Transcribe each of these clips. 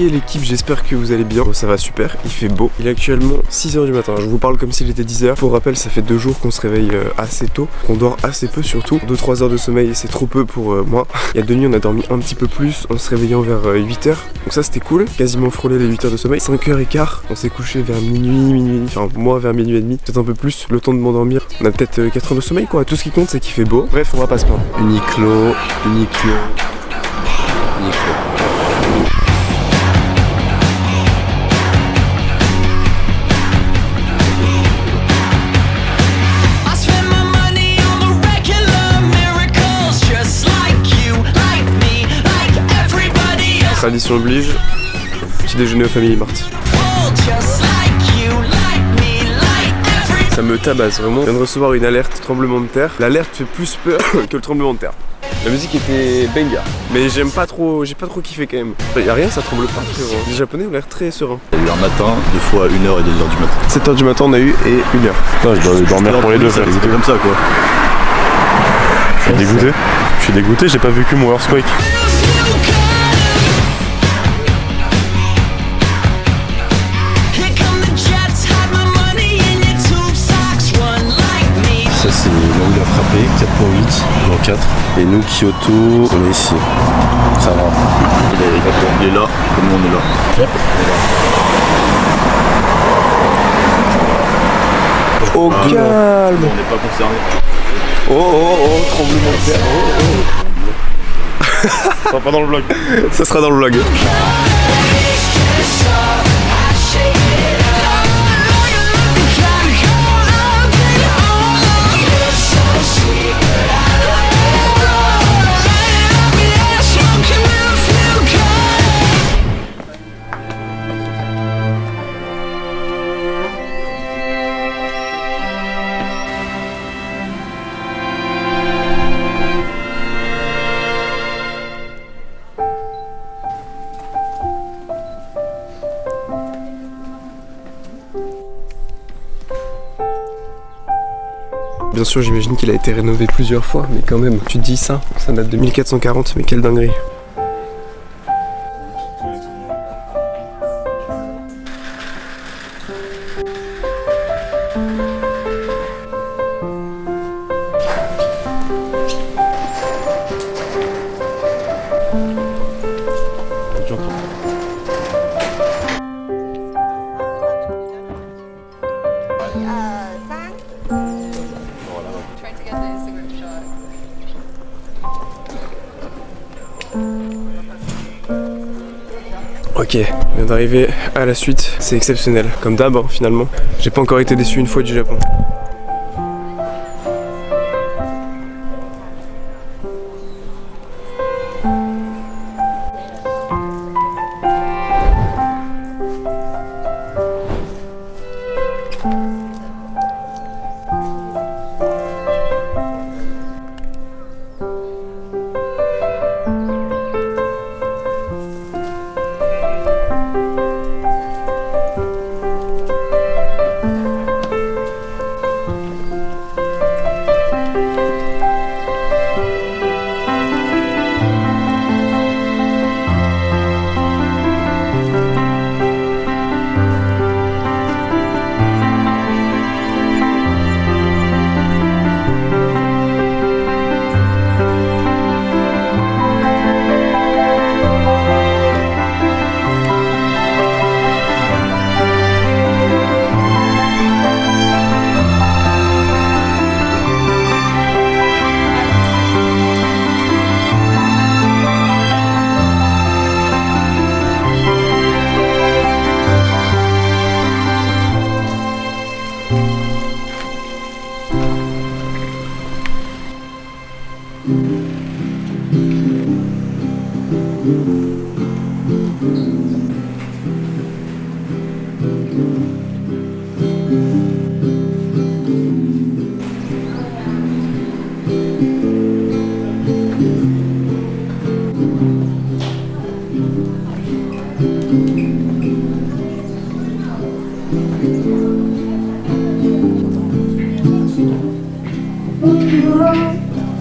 l'équipe, j'espère que vous allez bien. Bon, ça va super, il fait beau. Il est actuellement 6h du matin, je vous parle comme s'il était 10h. Pour rappel, ça fait 2 jours qu'on se réveille assez tôt, qu'on dort assez peu surtout. 2-3 heures de sommeil, c'est trop peu pour moi. Il y a 2 nuits, on a dormi un petit peu plus en se réveillant vers 8h. Donc ça c'était cool, quasiment frôlé les 8 heures de sommeil. 5h15, on s'est couché vers minuit, enfin moi vers minuit et demi, peut-être un peu plus, le temps de m'endormir. On a peut-être 4 heures de sommeil quoi, tout ce qui compte c'est qu'il fait beau. Bref, on va pas se plaindre. Uniqlo. Tradition oblige, petit déjeuner au Family Mart. Ça me tabasse vraiment. Je viens de recevoir une alerte tremblement de terre. L'alerte fait plus peur que le tremblement de terre. La musique était banger, mais j'aime pas trop, j'ai pas trop kiffé quand même. Y'a rien, ça tremble pas frérot. Les Japonais ont l'air très sereins. Il y a eu un matin, 2 fois 1h et 2h du matin. 7h du matin on a eu et 1h. Putain, je dois dormir pour les deux. C'était comme ça quoi. Je suis dégoûté. Je suis dégoûté, j'ai pas vécu mon Earthquake. Ça c'est là où il a frappé, 4.8 dans 4. Et nous Kyoto, on est ici. Ça va. Il est là, comme nous on est là. Au calme. On n'est pas concerné. Oh, tremblement de terre. Ça sera pas dans le vlog. Ça sera dans le vlog. Bien sûr, j'imagine qu'il a été rénové plusieurs fois, mais quand même, tu te dis ça date de 1440, mais quelle dinguerie. Ok, on vient d'arriver à la suite, c'est exceptionnel, comme d'hab hein, finalement. J'ai pas encore été déçu une fois du Japon.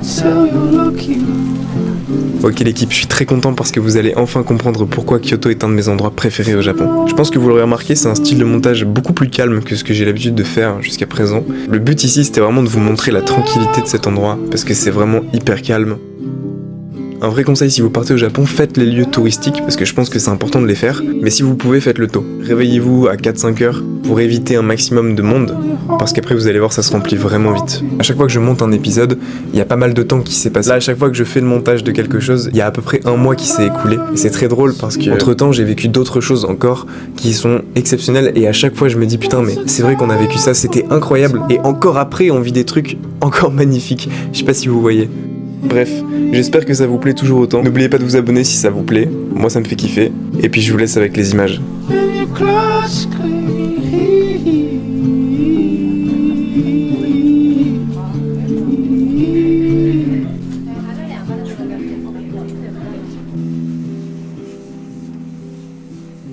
So you're looking Ok l'équipe, je suis très content parce que vous allez enfin comprendre pourquoi Kyoto est un de mes endroits préférés au Japon. Je pense que vous l'aurez remarqué, c'est un style de montage beaucoup plus calme que ce que j'ai l'habitude de faire jusqu'à présent. Le but ici c'était vraiment de vous montrer la tranquillité de cet endroit parce que c'est vraiment hyper calme. Un vrai conseil si vous partez au Japon, faites les lieux touristiques parce que je pense que c'est important de les faire, mais si vous pouvez faites-le tôt. Réveillez-vous à 4-5 heures pour éviter un maximum de monde parce qu'après vous allez voir ça se remplit vraiment vite. À chaque fois que je monte un épisode, il y a pas mal de temps qui s'est passé. Là à chaque fois que je fais le montage de quelque chose, il y a à peu près un mois qui s'est écoulé et c'est très drôle parce que entre temps j'ai vécu d'autres choses encore qui sont exceptionnelles et à chaque fois je me dis putain mais c'est vrai qu'on a vécu ça, c'était incroyable et encore après on vit des trucs encore magnifiques. Je sais pas si vous voyez. Bref, j'espère que ça vous plaît toujours autant. N'oubliez pas de vous abonner si ça vous plaît, moi ça me fait kiffer. Et puis je vous laisse avec les images.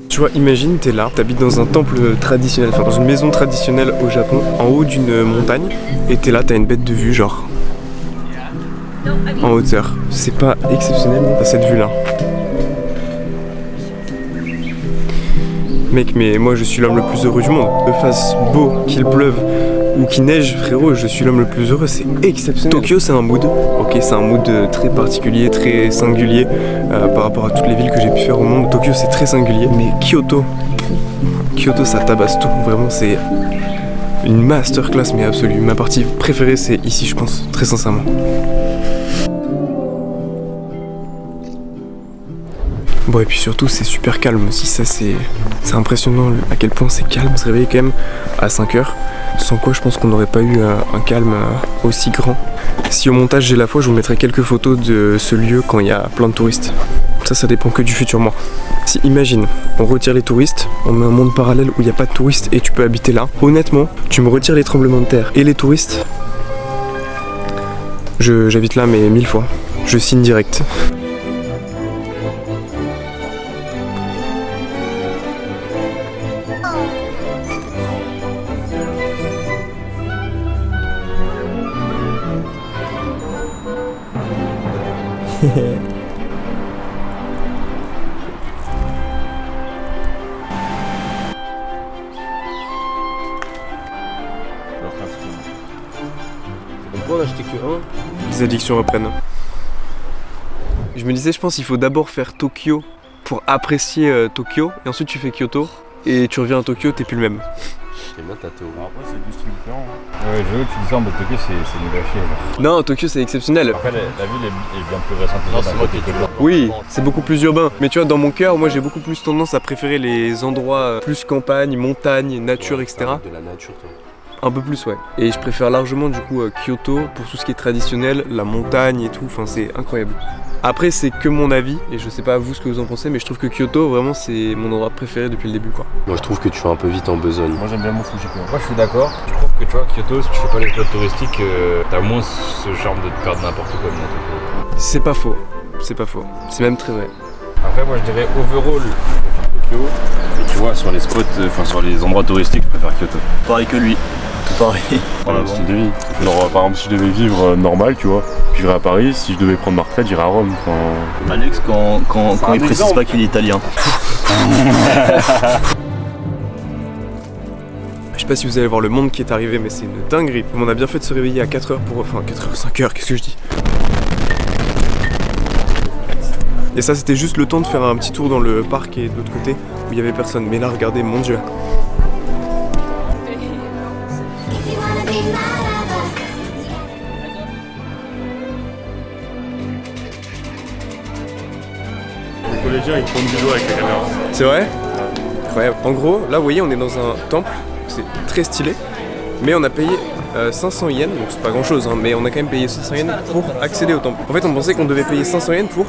Tu vois, imagine, t'es là, t'habites dans un temple traditionnel, enfin dans une maison traditionnelle au Japon, en haut d'une montagne, et t'es là, t'as une bête de vue, genre en hauteur. C'est pas exceptionnel, t'as cette vue là. Mec, mais moi je suis l'homme le plus heureux du monde. Que fasse beau, qu'il pleuve ou qu'il neige, frérot, je suis l'homme le plus heureux, c'est exceptionnel. Tokyo c'est un mood, ok, c'est un mood très particulier, très singulier par rapport à toutes les villes que j'ai pu faire au monde. Tokyo c'est très singulier, mais Kyoto ça tabasse tout, vraiment c'est une masterclass mais absolue. Ma partie préférée c'est ici je pense, très sincèrement. Bon et puis surtout c'est super calme aussi, ça c'est impressionnant à quel point c'est calme, se réveiller quand même à 5 heures, sans quoi je pense qu'on n'aurait pas eu un calme aussi grand. Si au montage j'ai la foi, je vous mettrai quelques photos de ce lieu quand il y a plein de touristes. Ça dépend que du futur moi. Si imagine, on retire les touristes, on met un monde parallèle où il n'y a pas de touristes et tu peux habiter là. Honnêtement, tu me retires les tremblements de terre et les touristes, j'habite là mais 1000 fois, je signe direct. Pourquoi on a acheté que un ? Les addictions reprennent. Je me disais, je pense qu'il faut d'abord faire Tokyo pour apprécier Tokyo, et ensuite tu fais Kyoto, et tu reviens à Tokyo, t'es plus le même. Et moi, t'as Théo. Après, c'est deux styles différents. Ouais, je veux que tu dis ça en mode Tokyo, c'est nul à chier. Genre. Non, Tokyo c'est exceptionnel. Après, la ville est bien plus récente. C'est moi qui ai du Oui, c'est beaucoup plus urbain. Mais tu vois, dans mon cœur, moi j'ai beaucoup plus tendance à préférer les endroits plus campagne, montagne, nature, etc. De la nature, toi. Un peu plus, ouais. Et je préfère largement du coup Kyoto pour tout ce qui est traditionnel, la montagne et tout. Enfin, c'est incroyable. Après, c'est que mon avis, et je sais pas vous ce que vous en pensez, mais je trouve que Kyoto, vraiment, c'est mon endroit préféré depuis le début, quoi. Moi, je trouve que tu vas un peu vite en besogne. Moi, j'aime bien mon Fujiko. Moi je suis d'accord, je trouve que tu vois Kyoto, si tu fais pas les spots touristiques, t'as moins ce charme de te perdre n'importe quoi dans Tokyo. C'est pas faux, c'est pas faux, c'est même très vrai. Après moi je dirais overall, je préfère Tokyo, mais tu vois sur les spots, enfin sur les endroits touristiques, je préfère Kyoto. Pareil que lui. Tout pareil. Voilà, style de vie. Genre, par exemple, si je devais vivre normal, tu vois, je vivrais à Paris. Si je devais prendre ma retraite, j'irais à Rome. Enfin... Alex, quand il précise pas qu'il est italien. Je sais pas si vous allez voir le monde qui est arrivé, mais c'est une dinguerie. On a bien fait de se réveiller à 4h pour... Enfin, 4h, 5h, qu'est-ce que je dis? Et ça, c'était juste le temps de faire un petit tour dans le parc et de l'autre côté, où il y avait personne. Mais là, regardez, mon Dieu. Les collégiens, ils tournent du doigt avec la caméra. C'est vrai? Incroyable. En gros, là, vous voyez, on est dans un temple, c'est très stylé, mais on a payé 500 yens, donc c'est pas grand chose, hein, mais on a quand même payé 500 yens pour accéder au temple. En fait, on pensait qu'on devait payer 500 yens pour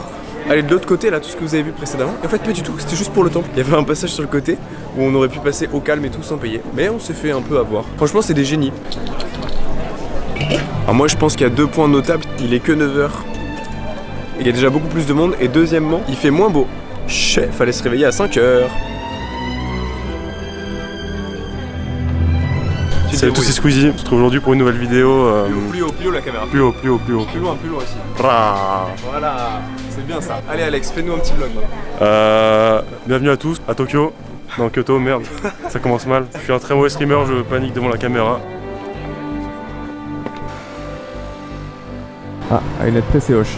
aller de l'autre côté, là, tout ce que vous avez vu précédemment, et en fait, pas du tout, c'était juste pour le temple. Il y avait un passage sur le côté où on aurait pu passer au calme et tout sans payer, mais on s'est fait un peu avoir. Franchement, c'est des génies. Alors, moi, je pense qu'il y a 2 points notables, il est que 9h. Il y a déjà beaucoup plus de monde, et deuxièmement, il fait moins beau. Chef, fallait se réveiller à 5h. Salut à tous, c'est Squeezie. On se retrouve aujourd'hui pour une nouvelle vidéo. Plus haut la caméra. Plus haut. Plus loin aussi. Rah. Voilà, c'est bien ça. Allez Alex, fais-nous un petit vlog maintenant. Bienvenue à tous à Tokyo. Non, Kyoto, merde, ça commence mal. Je suis un très mauvais streamer, je panique devant la caméra. Ah, il est très hoche.